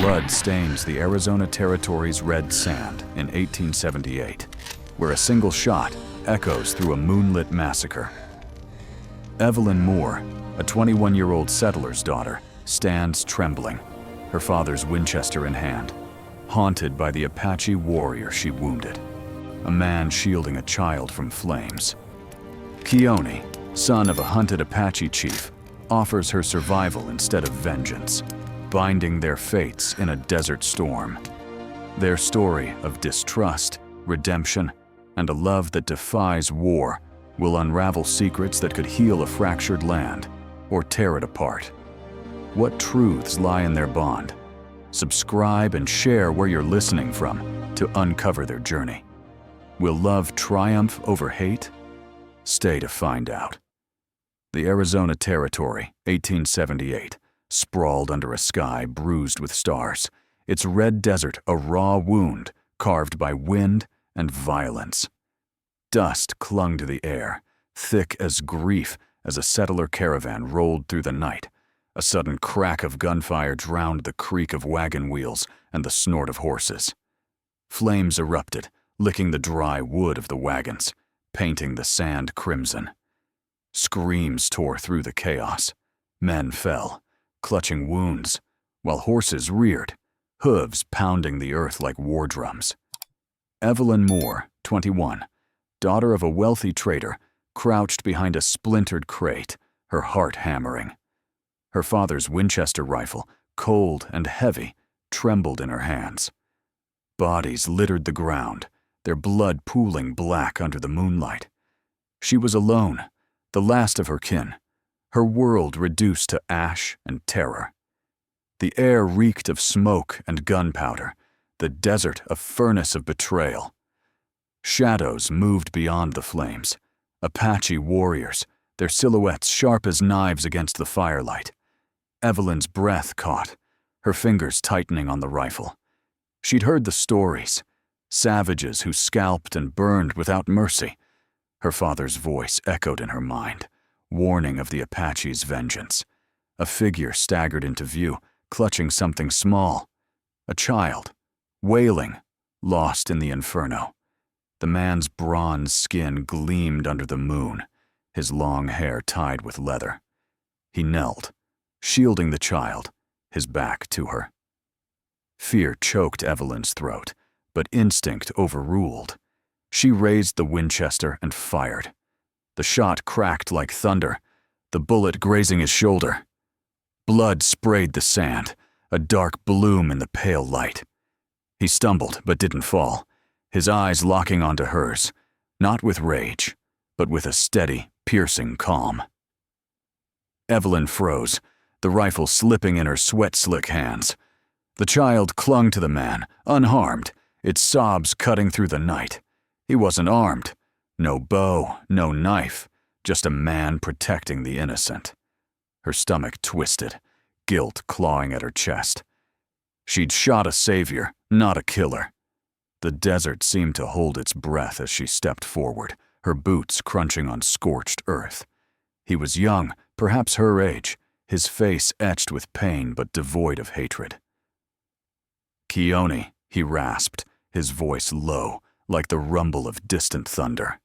blood stains the Arizona Territory's red sand in 1878, where a single shot echoes through a moonlit massacre. Evelyn Moore, a 21-year-old settler's daughter, stands trembling, her father's Winchester in hand, haunted by the Apache warrior she wounded, a man shielding a child from flames. Keone, son of a hunted Apache chief, offers her survival instead of vengeance, binding their fates in a desert storm. Their story of distrust, redemption, and a love that defies war will unravel secrets that could heal a fractured land or tear it apart. What truths lie in their bond? Subscribe and share where you're listening from to uncover their journey. Will love triumph over hate? Stay to find out. The Arizona Territory, 1878, sprawled under a sky bruised with stars, its red desert a raw wound carved by wind and violence. Dust clung to the air, thick as grief as a settler caravan rolled through the night. A sudden crack of gunfire drowned the creak of wagon wheels and the snort of horses. Flames erupted, licking the dry wood of the wagons, painting the sand crimson. Screams tore through the chaos. Men fell, clutching wounds, while horses reared, hooves pounding the earth like war drums. Evelyn Moore, 21, daughter of a wealthy trader, crouched behind a splintered crate, her heart hammering. Her father's Winchester rifle, cold and heavy, trembled in her hands. Bodies littered the ground, their blood pooling black under the moonlight. She was alone, the last of her kin, her world reduced to ash and terror. The air reeked of smoke and gunpowder, the desert a furnace of betrayal. Shadows moved beyond the flames, Apache warriors, their silhouettes sharp as knives against the firelight. Evelyn's breath caught, her fingers tightening on the rifle. She'd heard the stories, savages who scalped and burned without mercy. Her father's voice echoed in her mind, warning of the Apache's vengeance. A figure staggered into view, clutching something small. A child, wailing, lost in the inferno. The man's bronze skin gleamed under the moon, his long hair tied with leather. He knelt, shielding the child, his back to her. Fear choked Evelyn's throat, but instinct overruled. She raised the Winchester and fired. The shot cracked like thunder, the bullet grazing his shoulder. Blood sprayed the sand, a dark bloom in the pale light. He stumbled but didn't fall, his eyes locking onto hers, not with rage, but with a steady, piercing calm. Evelyn froze, the rifle slipping in her sweat-slick hands. The child clung to the man, unharmed, its sobs cutting through the night. He wasn't armed. No bow, no knife, just a man protecting the innocent. Her stomach twisted, guilt clawing at her chest. She'd shot a savior, not a killer. The desert seemed to hold its breath as she stepped forward, her boots crunching on scorched earth. He was young, perhaps her age, his face etched with pain but devoid of hatred. "Keone," he rasped, his voice low, like the rumble of distant thunder.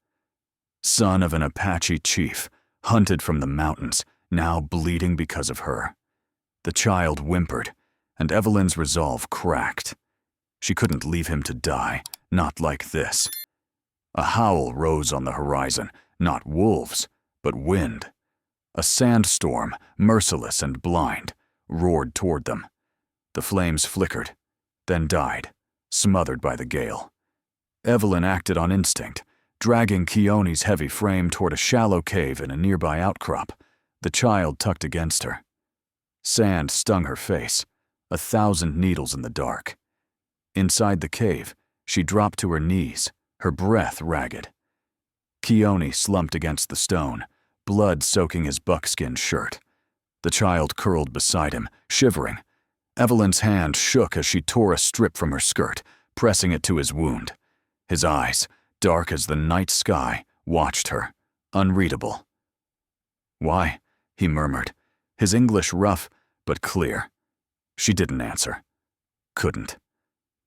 Son of an Apache chief, hunted from the mountains, now bleeding because of her. The child whimpered, and Evelyn's resolve cracked. She couldn't leave him to die, not like this. A howl rose on the horizon, not wolves, but wind. A sandstorm, merciless and blind, roared toward them. The flames flickered, then died, smothered by the gale. Evelyn acted on instinct, dragging Keone's heavy frame toward a shallow cave in a nearby outcrop, the child tucked against her. Sand stung her face, 1,000 needles in the dark. Inside the cave, she dropped to her knees, her breath ragged. Keone slumped against the stone, blood soaking his buckskin shirt. The child curled beside him, shivering. Evelyn's hand shook as she tore a strip from her skirt, pressing it to his wound. His eyes, dark as the night sky, watched her, unreadable. "Why?" he murmured, his English rough but clear. She didn't answer. couldn't.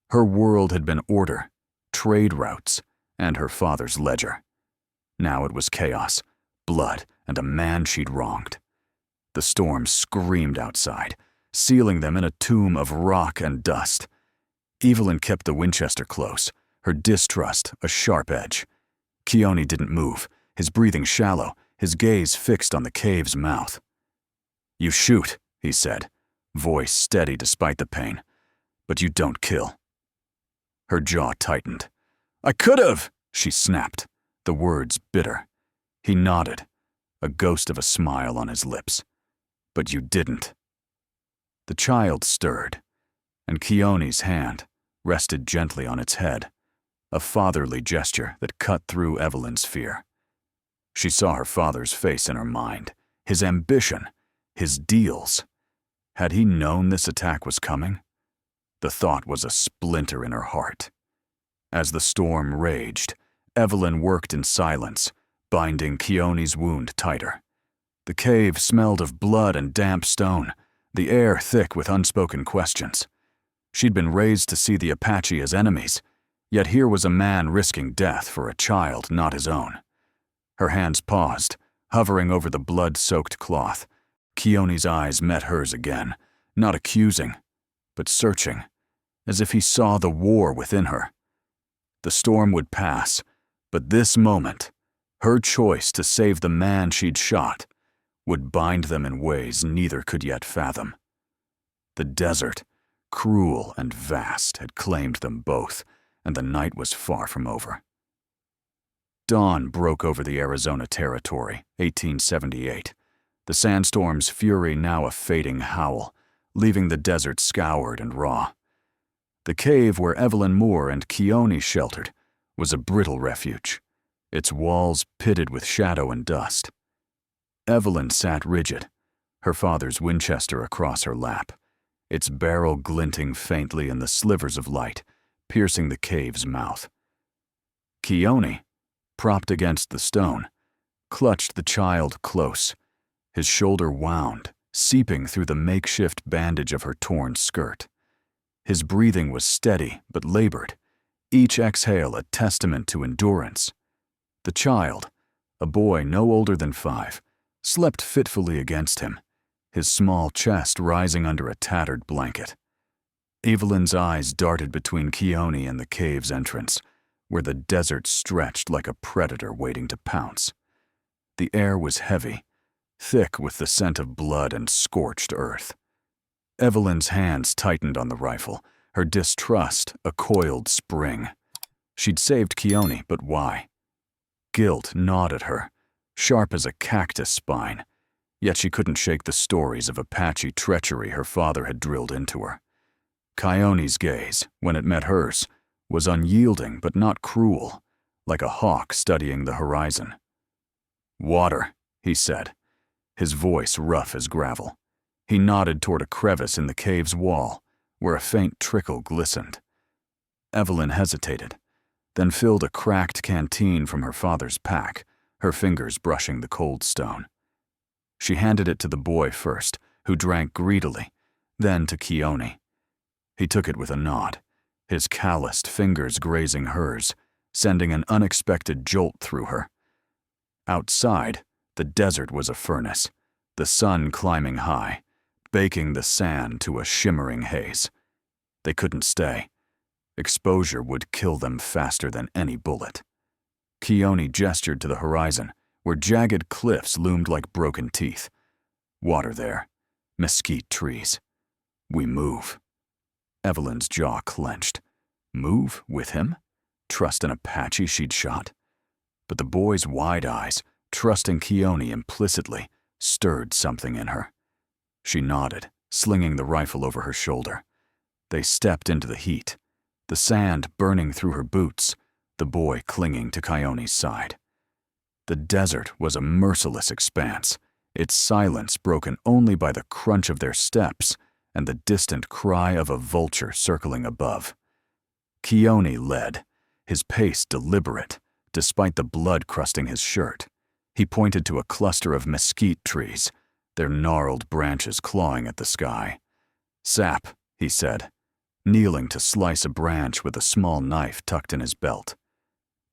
Her world had been order, trade routes, and her father's ledger. Now it was chaos, blood, and a man she'd wronged. The storm screamed outside, sealing them in a tomb of rock and dust. Evelyn kept the Winchester close, her distrust a sharp edge. Keone didn't move, his breathing shallow, his gaze fixed on the cave's mouth. "You shoot," he said, voice steady despite the pain, "but you don't kill." Her jaw tightened. "I could've," she snapped, the words bitter. He nodded, a ghost of a smile on his lips. "But you didn't." The child stirred, and Keone's hand rested gently on its head, a fatherly gesture that cut through Evelyn's fear. She saw her father's face in her mind, his ambition, his deals. Had he known this attack was coming? The thought was a splinter in her heart. As the storm raged, Evelyn worked in silence, binding Keone's wound tighter. The cave smelled of blood and damp stone, the air thick with unspoken questions. She'd been raised to see the Apache as enemies, yet here was a man risking death for a child not his own. Her hands paused, hovering over the blood-soaked cloth. Keone's eyes met hers again, not accusing, but searching, as if he saw the war within her. The storm would pass, but this moment, her choice to save the man she'd shot, would bind them in ways neither could yet fathom. The desert, cruel and vast, had claimed them both, and the night was far from over. Dawn broke over the Arizona Territory, 1878, the sandstorm's fury now a fading howl, leaving the desert scoured and raw. The cave where Evelyn Moore and Keone sheltered was a brittle refuge, its walls pitted with shadow and dust. Evelyn sat rigid, her father's Winchester across her lap, its barrel glinting faintly in the slivers of light, piercing the cave's mouth. Keone, propped against the stone, clutched the child close, his shoulder wound, seeping through the makeshift bandage of her torn skirt. His breathing was steady but labored, each exhale a testament to endurance. The child, a boy no older than 5, slept fitfully against him, his small chest rising under a tattered blanket. Evelyn's eyes darted between Keone and the cave's entrance, where the desert stretched like a predator waiting to pounce. The air was heavy, thick with the scent of blood and scorched earth. Evelyn's hands tightened on the rifle, her distrust a coiled spring. She'd saved Keone, but why? Guilt gnawed at her, sharp as a cactus spine, yet she couldn't shake the stories of Apache treachery her father had drilled into her. Keone's gaze, when it met hers, was unyielding but not cruel, like a hawk studying the horizon. "Water," he said, his voice rough as gravel. He nodded toward a crevice in the cave's wall, where a faint trickle glistened. Evelyn hesitated, then filled a cracked canteen from her father's pack, her fingers brushing the cold stone. She handed it to the boy first, who drank greedily, then to Keone. He took it with a nod, his calloused fingers grazing hers, sending an unexpected jolt through her. Outside, the desert was a furnace, the sun climbing high, baking the sand to a shimmering haze. They couldn't stay. Exposure would kill them faster than any bullet. Keone gestured to the horizon, where jagged cliffs loomed like broken teeth. Water there, mesquite trees. "We move." Evelyn's jaw clenched. Move with him? Trust an Apache she'd shot? But the boy's wide eyes, trusting Keone implicitly, stirred something in her. She nodded, slinging the rifle over her shoulder. They stepped into the heat, the sand burning through her boots, the boy clinging to Keone's side. The desert was a merciless expanse, its silence broken only by the crunch of their steps and the distant cry of a vulture circling above. Keone led, his pace deliberate, despite the blood crusting his shirt. He pointed to a cluster of mesquite trees, their gnarled branches clawing at the sky. "Sap," he said. kneeling to slice a branch with a small knife tucked in his belt.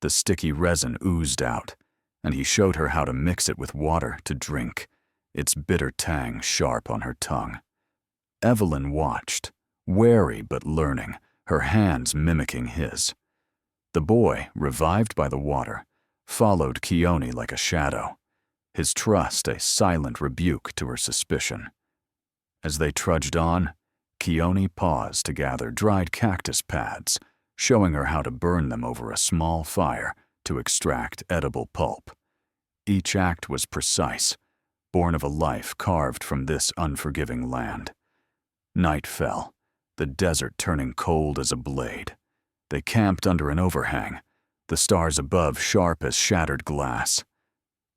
The sticky resin oozed out, and he showed her how to mix it with water to drink, its bitter tang sharp on her tongue. Evelyn watched, wary but learning, her hands mimicking his. The boy, revived by the water, followed Keone like a shadow, his trust a silent rebuke to her suspicion. As they trudged on, Keone paused to gather dried cactus pads, showing her how to burn them over a small fire to extract edible pulp. Each act was precise, born of a life carved from this unforgiving land. Night fell, the desert turning cold as a blade. They camped under an overhang, the stars above sharp as shattered glass.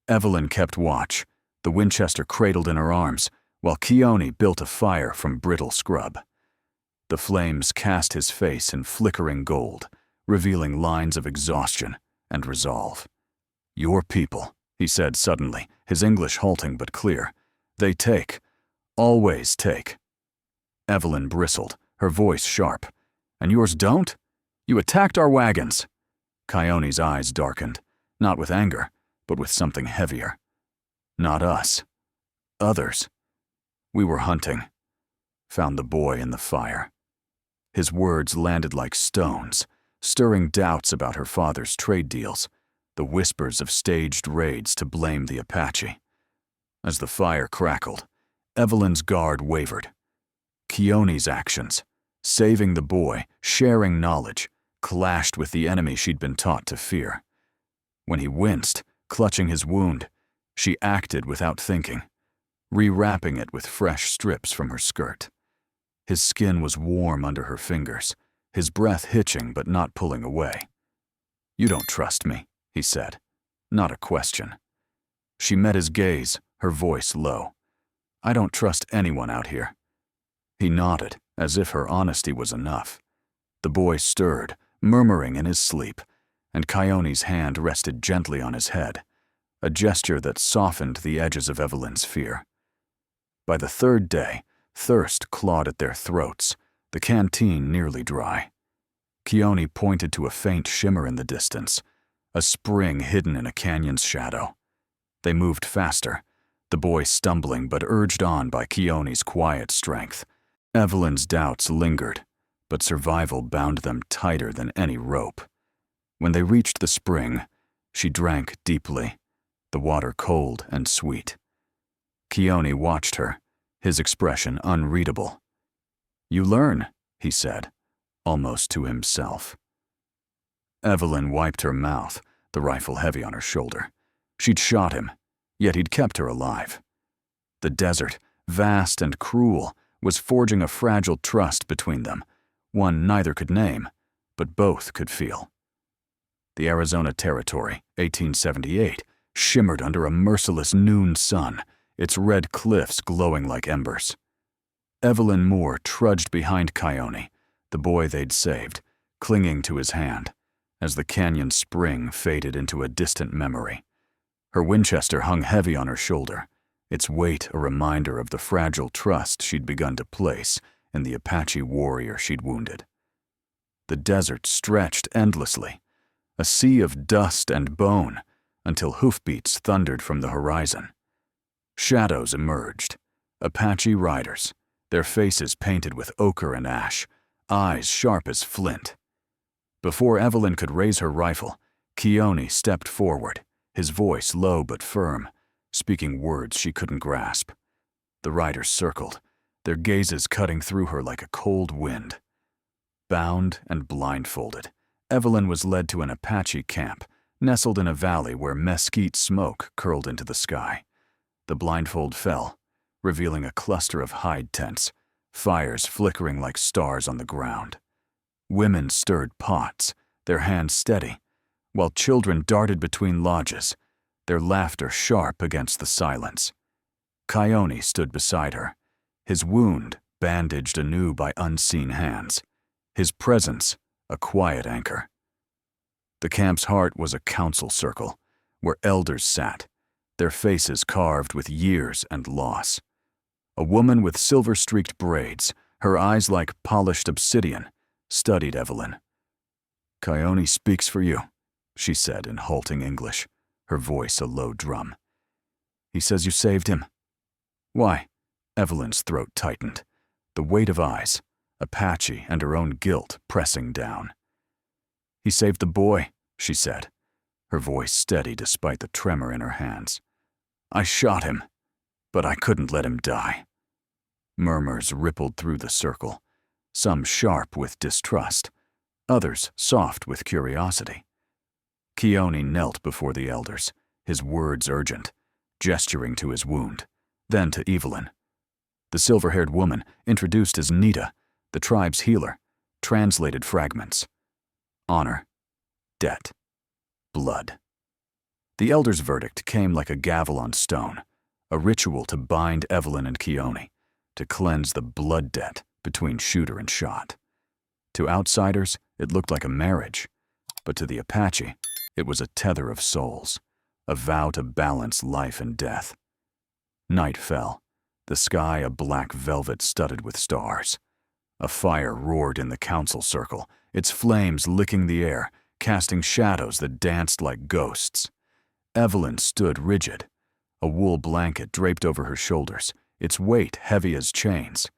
Evelyn kept watch, the Winchester cradled in her arms, while Keone built a fire from brittle scrub. The flames cast his face in flickering gold, revealing lines of exhaustion and resolve. "Your people," he said suddenly, his English halting but clear. "They take, always take." Evelyn bristled, her voice sharp. "And yours don't? You attacked our wagons." Keone's eyes darkened, not with anger, but with something heavier. "Not us. Others. We were hunting. Found the boy in the fire." His words landed like stones, stirring doubts about her father's trade deals, the whispers of staged raids to blame the Apache. As the fire crackled, Evelyn's guard wavered. Keone's actions, saving the boy, sharing knowledge, clashed with the enemy she'd been taught to fear. When he winced, clutching his wound, she acted without thinking, rewrapping it with fresh strips from her skirt. His skin was warm under her fingers, his breath hitching but not pulling away. "You don't trust me," he said, not a question. She met his gaze, her voice low. "I don't trust anyone out here." He nodded, as if her honesty was enough. The boy stirred, murmuring in his sleep, and Keone's hand rested gently on his head, a gesture that softened the edges of Evelyn's fear. By the third day, thirst clawed at their throats, the canteen nearly dry. Keone pointed to a faint shimmer in the distance, a spring hidden in a canyon's shadow. They moved faster, the boy stumbling but urged on by Keone's quiet strength. Evelyn's doubts lingered, but survival bound them tighter than any rope. When they reached the spring, she drank deeply, the water cold and sweet. Keone watched her, his expression unreadable. "You learn," he said, almost to himself. Evelyn wiped her mouth, the rifle heavy on her shoulder. She'd shot him, yet he'd kept her alive. The desert, vast and cruel, was forging a fragile trust between them, one neither could name, but both could feel. The Arizona Territory, 1878, shimmered under a merciless noon sun, its red cliffs glowing like embers. Evelyn Moore trudged behind Keone, the boy they'd saved, clinging to his hand, as the canyon spring faded into a distant memory. Her Winchester hung heavy on her shoulder, its weight a reminder of the fragile trust she'd begun to place in the Apache warrior she'd wounded. The desert stretched endlessly, a sea of dust and bone, until hoofbeats thundered from the horizon. Shadows emerged, Apache riders, their faces painted with ochre and ash, eyes sharp as flint. Before Evelyn could raise her rifle, Keone stepped forward, his voice low but firm, speaking words she couldn't grasp. The riders circled, their gazes cutting through her like a cold wind. Bound and blindfolded, Evelyn was led to an Apache camp, nestled in a valley where mesquite smoke curled into the sky. The blindfold fell, revealing a cluster of hide tents, fires flickering like stars on the ground. Women stirred pots, their hands steady, while children darted between lodges, their laughter sharp against the silence. Keone stood beside her, his wound bandaged anew by unseen hands, his presence a quiet anchor. The camp's heart was a council circle, where elders sat, their faces carved with years and loss. A woman with silver-streaked braids, her eyes like polished obsidian, studied Evelyn. "Kione speaks for you," she said in halting English, her voice a low drum. "He says you saved him." "Why?" Evelyn's throat tightened, the weight of eyes, Apache and her own guilt pressing down. "He saved the boy," she said, her voice steady despite the tremor in her hands. "I shot him, but I couldn't let him die." Murmurs rippled through the circle, some sharp with distrust, others soft with curiosity. Kione knelt before the elders, his words urgent, gesturing to his wound, then to Evelyn. The silver-haired woman, introduced as Nita, the tribe's healer, translated fragments. Honor, debt, blood. The elders' verdict came like a gavel on stone, a ritual to bind Evelyn and Kione, to cleanse the blood debt between shooter and shot. To outsiders, it looked like a marriage, but to the Apache, it was a tether of souls, a vow to balance life and death. Night fell, the sky a black velvet studded with stars. A fire roared in the council circle, its flames licking the air, casting shadows that danced like ghosts. Evelyn stood rigid, a wool blanket draped over her shoulders, its weight heavy as chains.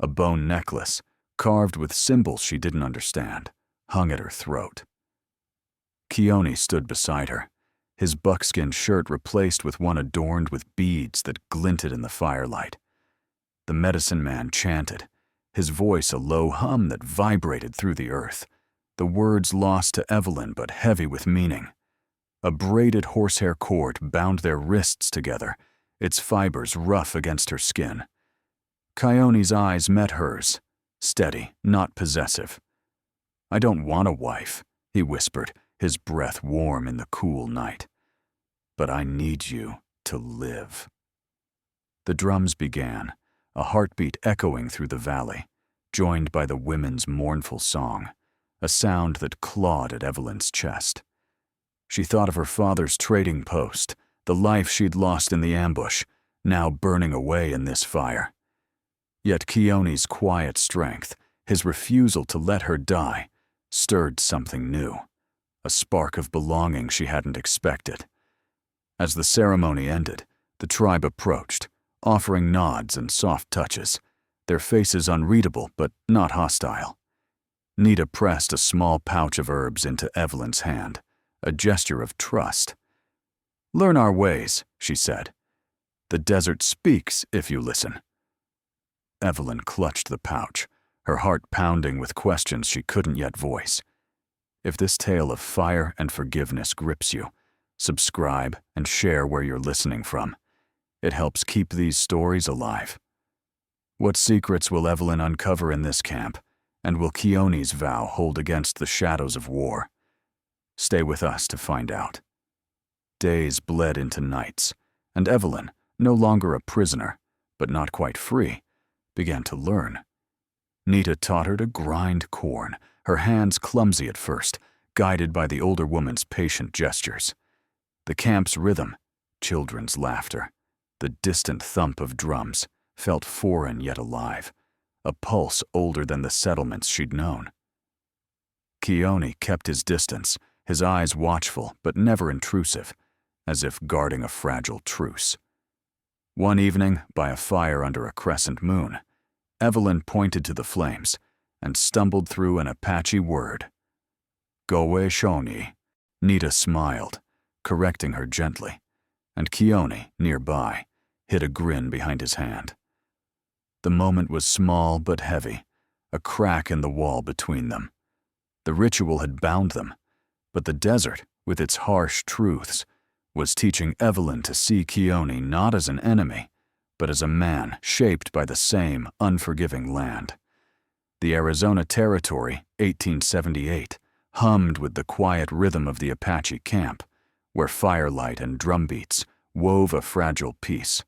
A bone necklace, carved with symbols she didn't understand, hung at her throat. Kione stood beside her, his buckskin shirt replaced with one adorned with beads that glinted in the firelight. The medicine man chanted, his voice a low hum that vibrated through the earth, the words lost to Evelyn but heavy with meaning. A braided horsehair cord bound their wrists together, its fibers rough against her skin. Kione's eyes met hers, steady, not possessive. "I don't want a wife," he whispered, his breath warm in the cool night. "But I need you to live." The drums began, a heartbeat echoing through the valley, joined by the women's mournful song, a sound that clawed at Evelyn's chest. She thought of her father's trading post, the life she'd lost in the ambush, now burning away in this fire. Yet Kione's quiet strength, his refusal to let her die, stirred something new, a spark of belonging she hadn't expected. As the ceremony ended, the tribe approached, offering nods and soft touches, their faces unreadable but not hostile. Nita pressed a small pouch of herbs into Evelyn's hand, a gesture of trust. "Learn our ways," she said. "The desert speaks if you listen." Evelyn clutched the pouch, her heart pounding with questions she couldn't yet voice. If this tale of fire and forgiveness grips you, subscribe and share where you're listening from. It helps keep these stories alive. What secrets will Evelyn uncover in this camp, and will Kione's vow hold against the shadows of war? Stay with us to find out. Days bled into nights, and Evelyn, no longer a prisoner, but not quite free, began to learn. Nita taught her to grind corn, her hands clumsy at first, guided by the older woman's patient gestures. The camp's rhythm, children's laughter, the distant thump of drums, felt foreign yet alive, a pulse older than the settlements she'd known. Kione kept his distance, his eyes watchful but never intrusive, as if guarding a fragile truce. One evening, by a fire under a crescent moon, Evelyn pointed to the flames and stumbled through an Apache word. "Gowe Shoni." Nita smiled, correcting her gently, and Kione, nearby, hid a grin behind his hand. The moment was small but heavy, a crack in the wall between them. The ritual had bound them, but the desert, with its harsh truths, was teaching Evelyn to see Kione not as an enemy, but as a man shaped by the same unforgiving land. The Arizona Territory, 1878, hummed with the quiet rhythm of the Apache camp, where firelight and drumbeats wove a fragile peace.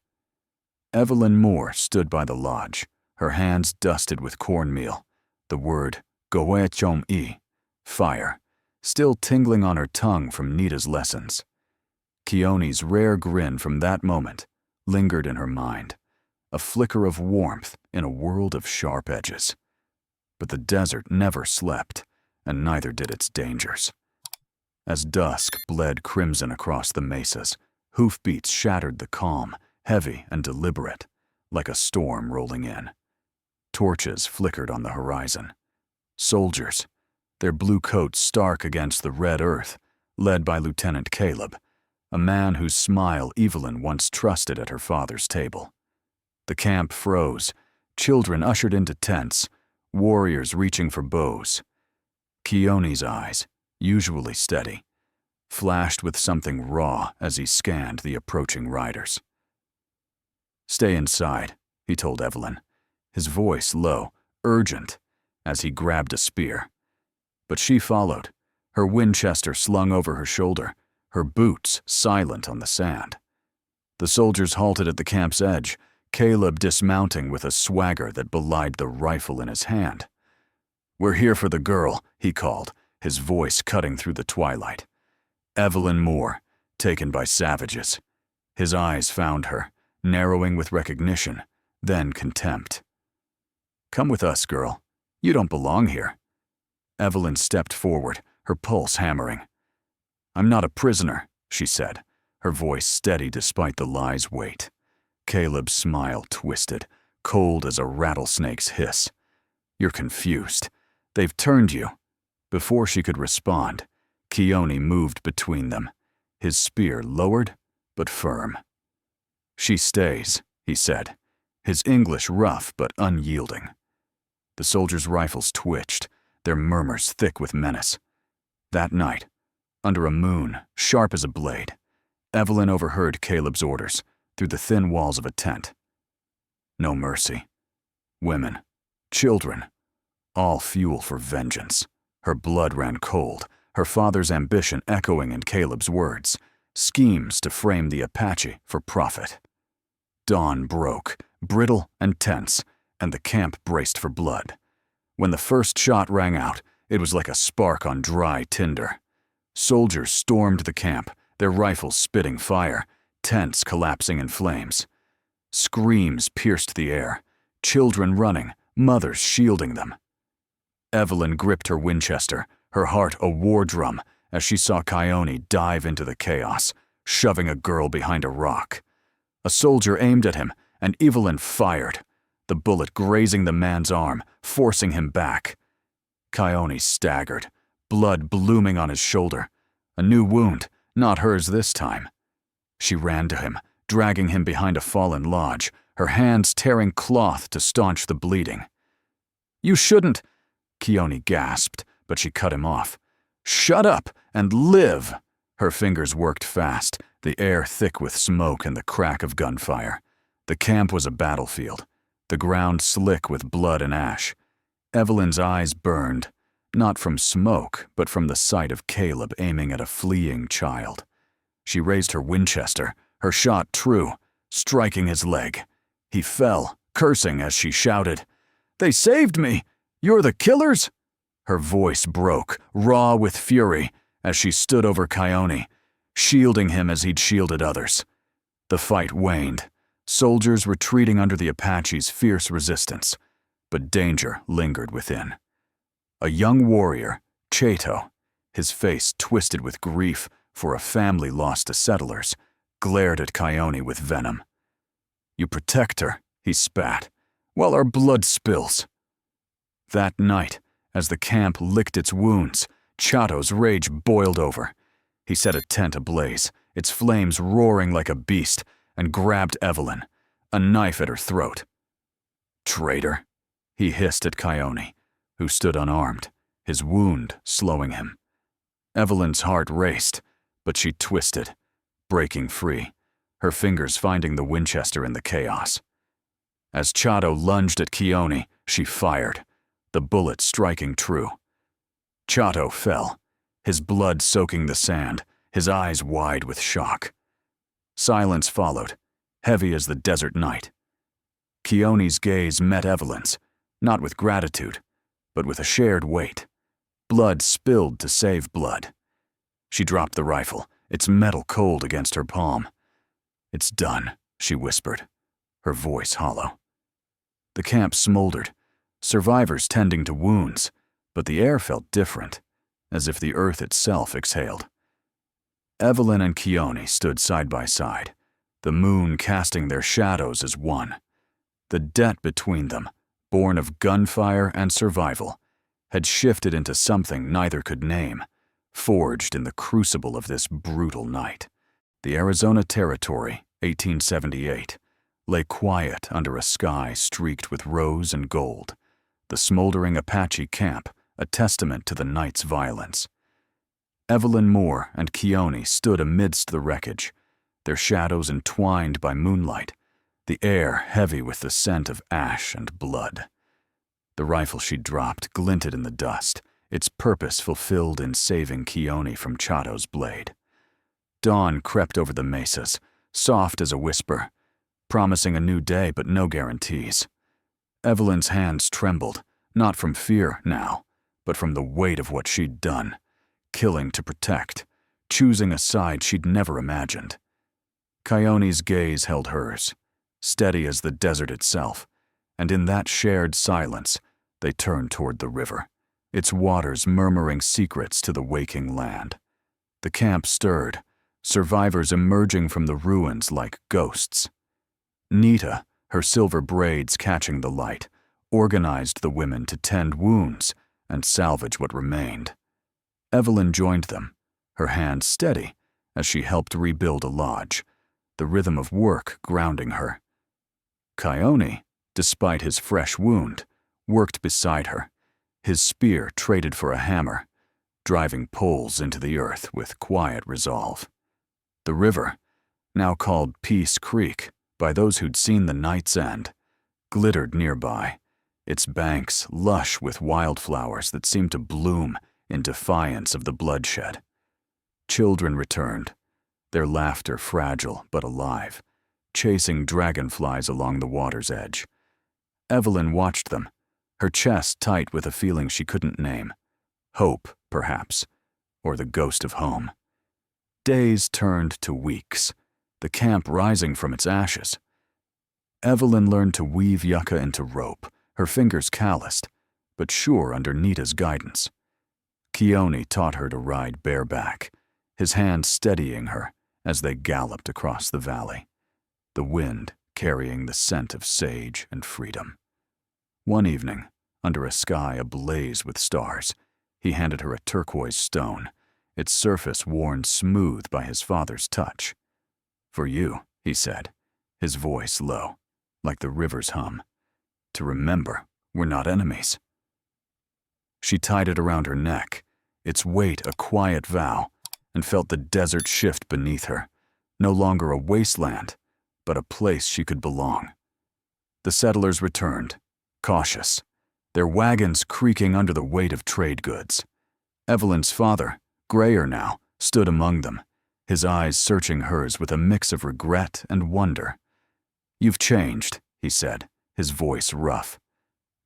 Evelyn Moore stood by the lodge, her hands dusted with cornmeal, the word "Gowe-chom-i," fire, still tingling on her tongue from Nita's lessons. Kione's rare grin from that moment lingered in her mind, a flicker of warmth in a world of sharp edges. But the desert never slept, and neither did its dangers. As dusk bled crimson across the mesas, hoofbeats shattered the calm, heavy and deliberate, like a storm rolling in. Torches flickered on the horizon. Soldiers, their blue coats stark against the red earth, led by Lieutenant Caleb, a man whose smile Evelyn once trusted at her father's table. The camp froze, children ushered into tents, warriors reaching for bows. Keone's eyes, usually steady, flashed with something raw as he scanned the approaching riders. "Stay inside," he told Evelyn, his voice low, urgent, as he grabbed a spear. But she followed, her Winchester slung over her shoulder, her boots silent on the sand. The soldiers halted at the camp's edge, Caleb dismounting with a swagger that belied the rifle in his hand. "We're here for the girl," he called, his voice cutting through the twilight. Evelyn Moore, taken by savages. His eyes found her, narrowing with recognition, then contempt. "Come with us, girl. You don't belong here." Evelyn stepped forward, her pulse hammering. "I'm not a prisoner," she said, her voice steady despite the lie's weight. Caleb's smile twisted, cold as a rattlesnake's hiss. "You're confused. They've turned you." Before she could respond, Keone moved between them, his spear lowered but firm. "She stays," he said, his English rough but unyielding. The soldiers' rifles twitched, their murmurs thick with menace. That night, under a moon sharp as a blade, Evelyn overheard Caleb's orders through the thin walls of a tent. No mercy. Women, children, all fuel for vengeance. Her blood ran cold, her father's ambition echoing in Caleb's words, schemes to frame the Apache for profit. Dawn broke, brittle and tense, and the camp braced for blood. When the first shot rang out, it was like a spark on dry tinder. Soldiers stormed the camp, their rifles spitting fire, tents collapsing in flames. Screams pierced the air, children running, mothers shielding them. Evelyn gripped her Winchester, her heart a war drum, as she saw Keone dive into the chaos, shoving a girl behind a rock. A soldier aimed at him, and Evelyn fired, the bullet grazing the man's arm, forcing him back. Keone staggered, blood blooming on his shoulder. A new wound, not hers this time. She ran to him, dragging him behind a fallen lodge, her hands tearing cloth to staunch the bleeding. "You shouldn't," Keone gasped, but she cut him off. "Shut up and live!" Her fingers worked fast, the air thick with smoke and the crack of gunfire. The camp was a battlefield, the ground slick with blood and ash. Evelyn's eyes burned, not from smoke, but from the sight of Caleb aiming at a fleeing child. She raised her Winchester, her shot true, striking his leg. He fell, cursing as she shouted, "They saved me! You're the killers?" Her voice broke, raw with fury, as she stood over Keone, shielding him as he'd shielded others. The fight waned, soldiers retreating under the Apache's fierce resistance, but danger lingered within. A young warrior, Chato, his face twisted with grief for a family lost to settlers, glared at Keone with venom. "You protect her," he spat, "while our blood spills." That night, as the camp licked its wounds, Chato's rage boiled over. He set a tent ablaze, its flames roaring like a beast, and grabbed Evelyn, a knife at her throat. "Traitor," he hissed at Keone, who stood unarmed, his wound slowing him. Evelyn's heart raced, but she twisted, breaking free, her fingers finding the Winchester in the chaos. As Chato lunged at Keone, she fired, the bullet striking true. Chato fell, his blood soaking the sand, his eyes wide with shock. Silence followed, heavy as the desert night. Keone's gaze met Evelyn's, not with gratitude, but with a shared weight. Blood spilled to save blood. She dropped the rifle, its metal cold against her palm. "It's done," she whispered, her voice hollow. The camp smoldered, survivors tending to wounds, but the air felt different, as if the earth itself exhaled. Evelyn and Keone stood side by side, the moon casting their shadows as one. The debt between them, born of gunfire and survival, had shifted into something neither could name, forged in the crucible of this brutal night. The Arizona Territory, 1878, lay quiet under a sky streaked with rose and gold, the smoldering Apache camp a testament to the night's violence. Evelyn Moore and Keone stood amidst the wreckage, their shadows entwined by moonlight, the air heavy with the scent of ash and blood. The rifle she dropped glinted in the dust, its purpose fulfilled in saving Keone from Chato's blade. Dawn crept over the mesas, soft as a whisper, promising a new day but no guarantees. Evelyn's hands trembled, not from fear now, but from the weight of what she'd done, killing to protect, choosing a side she'd never imagined. Keone's gaze held hers, steady as the desert itself, and in that shared silence, they turned toward the river, its waters murmuring secrets to the waking land. The camp stirred, survivors emerging from the ruins like ghosts. Nita, her silver braids catching the light, organized the women to tend wounds and salvage what remained. Evelyn joined them, her hand steady as she helped rebuild a lodge, the rhythm of work grounding her. Keone, despite his fresh wound, worked beside her, his spear traded for a hammer, driving poles into the earth with quiet resolve. The river, now called Peace Creek by those who'd seen the night's end, glittered nearby, its banks lush with wildflowers that seemed to bloom in defiance of the bloodshed. Children returned, their laughter fragile but alive, chasing dragonflies along the water's edge. Evelyn watched them, her chest tight with a feeling she couldn't name. Hope, perhaps, or the ghost of home. Days turned to weeks, the camp rising from its ashes. Evelyn learned to weave yucca into rope, her fingers calloused, but sure under Nita's guidance. Keone taught her to ride bareback, his hand steadying her as they galloped across the valley, the wind carrying the scent of sage and freedom. One evening, under a sky ablaze with stars, he handed her a turquoise stone, its surface worn smooth by his father's touch. "For you," he said, his voice low, like the river's hum. "To remember, we're not enemies." She tied it around her neck, its weight a quiet vow, and felt the desert shift beneath her, no longer a wasteland, but a place she could belong. The settlers returned, cautious, their wagons creaking under the weight of trade goods. Evelyn's father, grayer now, stood among them, his eyes searching hers with a mix of regret and wonder. "You've changed," he said, his voice rough.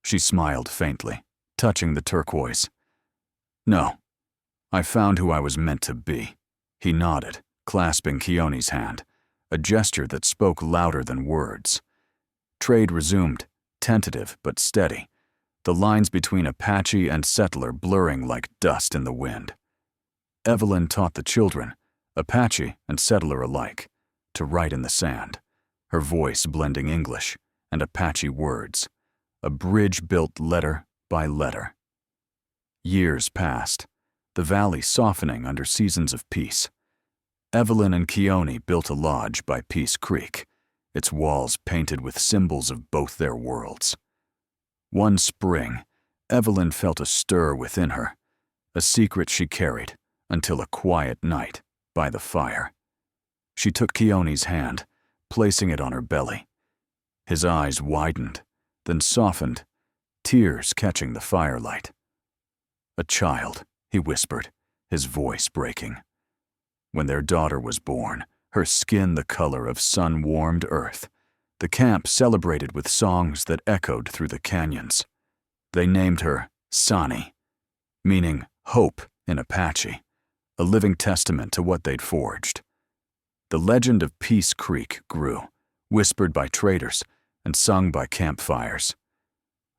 She smiled faintly, touching the turquoise. "No, I found who I was meant to be." He nodded, clasping Keone's hand, a gesture that spoke louder than words. Trade resumed, tentative but steady, the lines between Apache and settler blurring like dust in the wind. Evelyn taught the children, Apache and settler alike, to write in the sand, her voice blending English and Apache words, a bridge built letter by letter. Years passed, the valley softening under seasons of peace. Evelyn and Keone built a lodge by Peace Creek, its walls painted with symbols of both their worlds. One spring, Evelyn felt a stir within her, a secret she carried until a quiet night by the fire. She took Keone's hand, placing it on her belly. His eyes widened, then softened, tears catching the firelight. "A child," he whispered, his voice breaking. When their daughter was born, her skin the color of sun-warmed earth, the camp celebrated with songs that echoed through the canyons. They named her Sani, meaning hope in Apache, a living testament to what they'd forged. The legend of Peace Creek grew, whispered by traders and sung by campfires.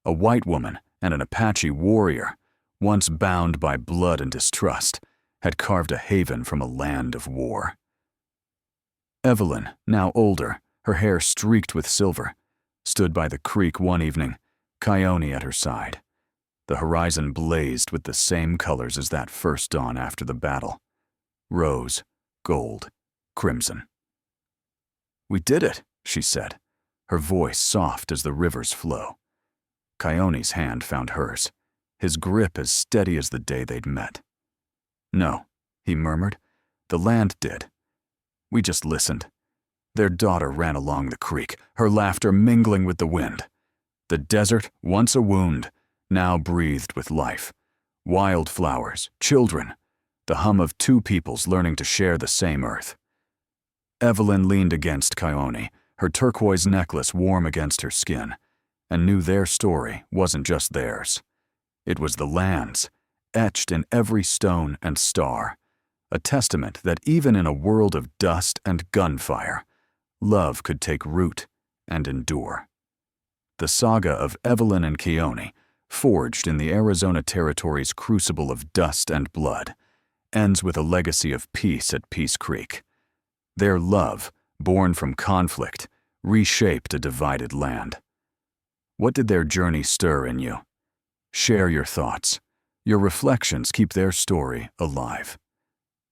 A white woman and an Apache warrior, once bound by blood and distrust, had carved a haven from a land of war. Evelyn, now older, her hair streaked with silver, stood by the creek one evening, Coyote at her side. The horizon blazed with the same colors as that first dawn after the battle: rose, gold, crimson. "We did it," she said, her voice soft as the river's flow. Coyote's hand found hers, his grip as steady as the day they'd met. "No," he murmured, "the land did. We just listened." Their daughter ran along the creek, her laughter mingling with the wind. The desert, once a wound, now breathed with life. Wildflowers, children, the hum of two peoples learning to share the same earth. Evelyn leaned against Coyote, her turquoise necklace warm against her skin, and knew their story wasn't just theirs. It was the land's, etched in every stone and star, a testament that even in a world of dust and gunfire, love could take root and endure. The saga of Evelyn and Coyote, forged in the Arizona Territory's crucible of dust and blood, ends with a legacy of peace at Peace Creek. Their love, born from conflict, reshaped a divided land. What did their journey stir in you? Share your thoughts. Your reflections keep their story alive.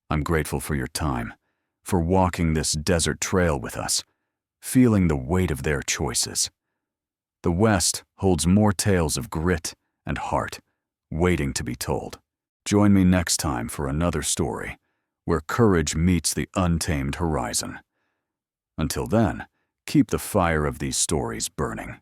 I'm grateful for your time, for walking this desert trail with us, feeling the weight of their choices. The West holds more tales of grit and heart, waiting to be told. Join me next time for another story, where courage meets the untamed horizon. Until then, keep the fire of these stories burning.